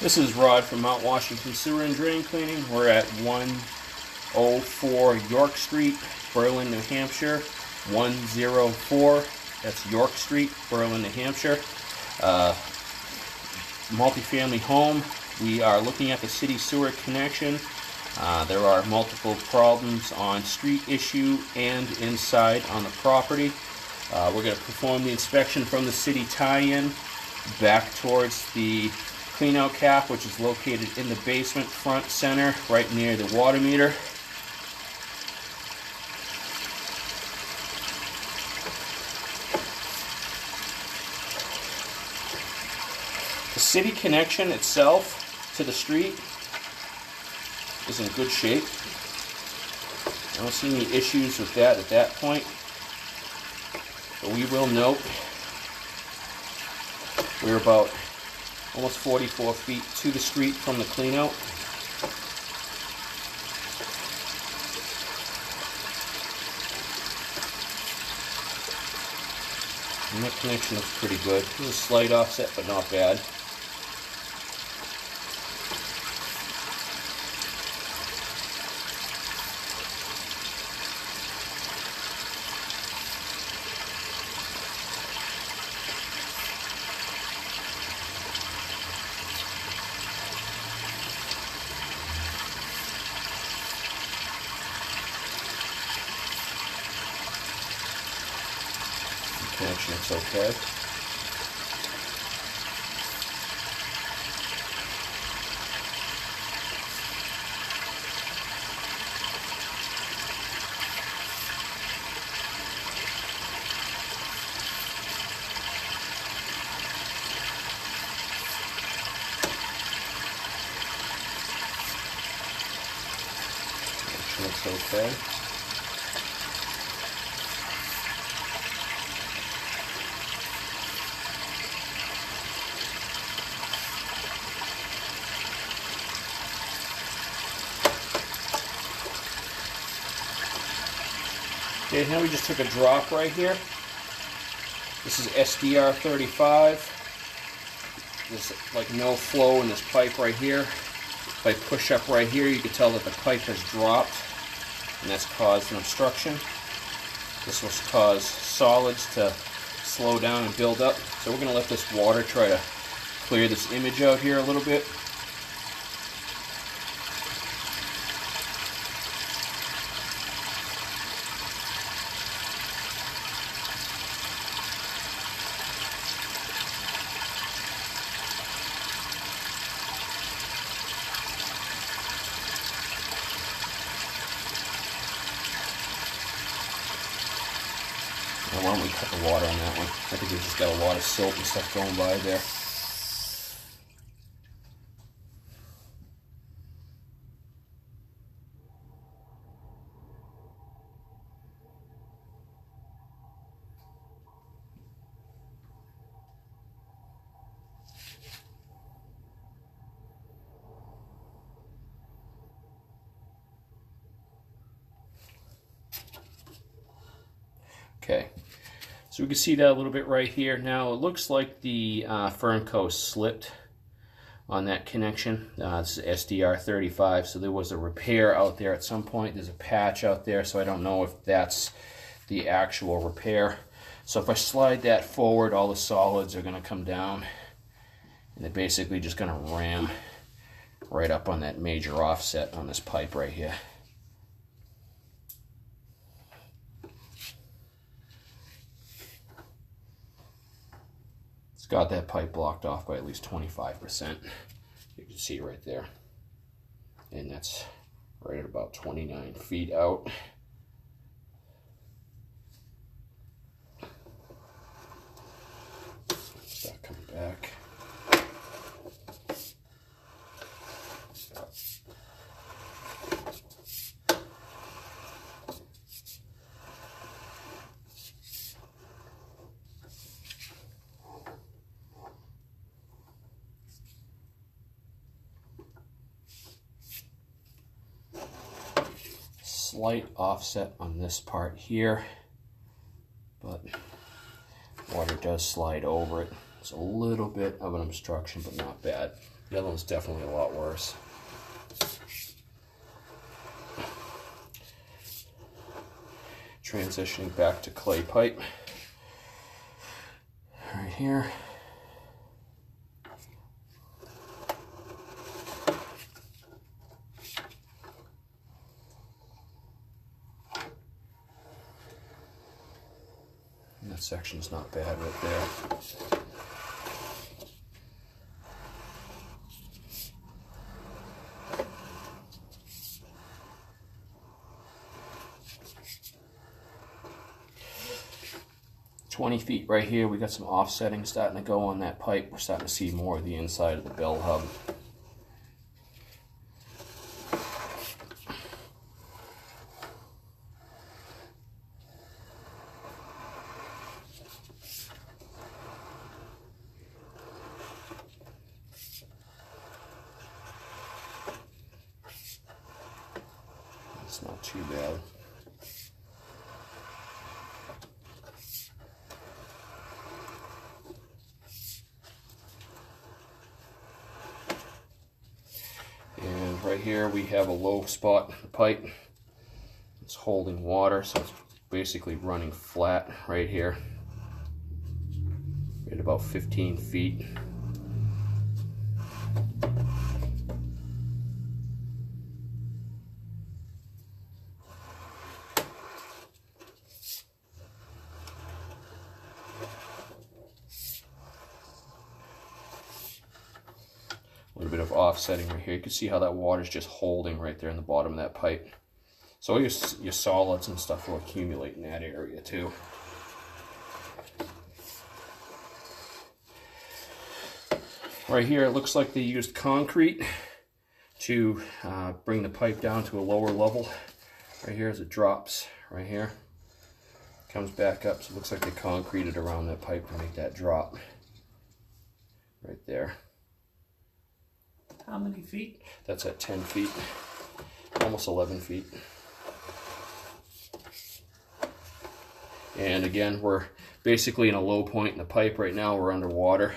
This is Rod from Mount Washington Sewer and Drain Cleaning. We're at 104 York Street, Berlin, New Hampshire. 104, that's York Street, Berlin, New Hampshire. Multifamily home. We are looking at the city sewer connection. There are multiple problems on street issue and inside on the property. We're going to perform the inspection from the city tie-in back towards the cleanout cap, which is located in the basement front center right near the water meter. The city connection itself to the street is in good shape. I don't see any issues with that at that point, but we will note we're about almost 44 feet to the street from the cleanout. And that connection looks pretty good. There's a slight offset, but not bad. Connection looks okay. Connection looks okay. Okay, now we just took a drop right here. This is SDR 35. There's like no flow in this pipe right here. If I push up right here, you can tell that the pipe has dropped, and that's caused an obstruction. This will cause solids to slow down and build up. So we're going to let this water try to clear this image out here a little bit. Now, why don't we cut the water on that one? I think we just got a lot of silt and stuff going by there. Okay, so we can see that a little bit right here. Now it looks like the Fernco slipped on that connection. This is SDR 35, so there was a repair out there at some point. There's a patch out there, so I don't know if that's the actual repair. So if I slide that forward, all the solids are going to come down, and they're basically just going to ram right up on that major offset on this pipe right here. Got that pipe blocked off by at least 25%. You can see right there. And that's right at about 29 feet out. Start coming back. Slight offset on this part here, but water does slide over it. It's a little bit of an obstruction, but not bad. The other one's definitely a lot worse. Transitioning back to clay pipe. Right here. And that section's not bad right there. 20 feet right here, we got some offsetting starting to go on that pipe. We're starting to see more of the inside of the bell hub. It's not too bad. And right here we have a low spot in the pipe. It's holding water, so it's basically running flat right here at about 15 feet. A little bit of offsetting right here. You can see how that water is just holding right there in the bottom of that pipe. So your solids and stuff will accumulate in that area too. Right here it looks like they used concrete to bring the pipe down to a lower level. Right here as it drops right here. Comes back up, so it looks like they concreted around that pipe to make that drop. Right there. How many feet? That's at 10 feet, almost 11 feet. And again, we're basically in a low point in the pipe right now. We're underwater.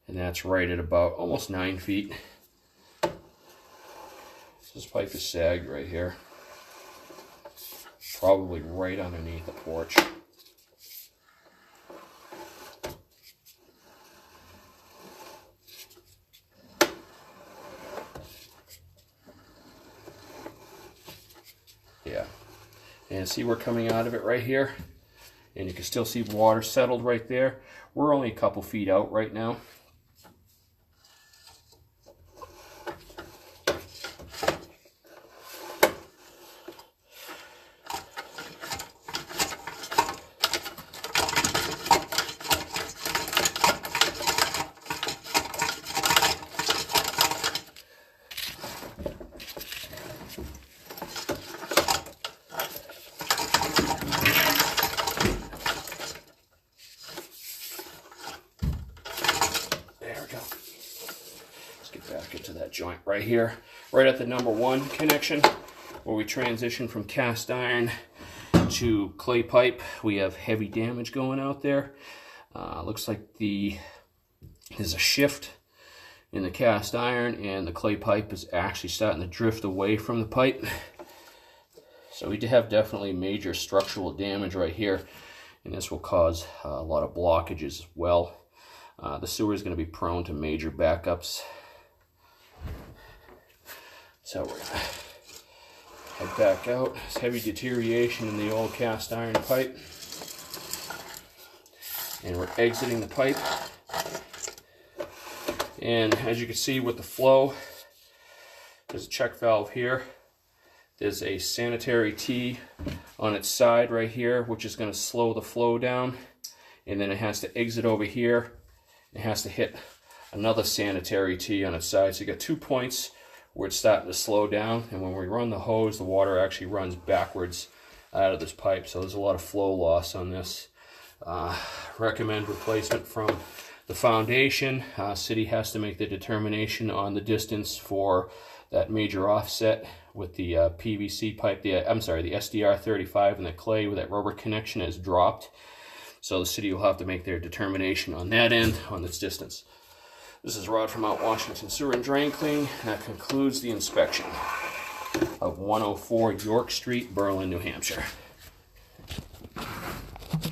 And that's right at about almost 9 feet. So this pipe is sagged right here. Probably right underneath the porch. Yeah, and see we're coming out of it right here, and you can still see water settled right there. We're only a couple feet out right now. Back into that joint right here, right at the #1 connection, where we transition from cast iron to clay pipe. We have heavy damage going out there. Looks like there's a shift in the cast iron, and the clay pipe is actually starting to drift away from the pipe. So we have definitely major structural damage right here, and this will cause a lot of blockages as well. The sewer is going to be prone to major backups. So we're going to head back out. There's heavy deterioration in the old cast iron pipe. And we're exiting the pipe. And as you can see with the flow, there's a check valve here. There's a sanitary tee on its side right here, which is going to slow the flow down. And then it has to exit over here. It has to hit another sanitary tee on its side. So you got 2 points where it's starting to slow down, and when we run the hose, the water actually runs backwards out of this pipe, so there's a lot of flow loss on this. Recommend replacement from the foundation. City has to make the determination on the distance for that major offset with the PVC pipe, the SDR 35 and the clay where that rubber connection has dropped. So the city will have to make their determination on that end, on this distance. This is Rod from Mount Washington Sewer and Drain Cleaning. That concludes the inspection of 104 York Street, Berlin, New Hampshire.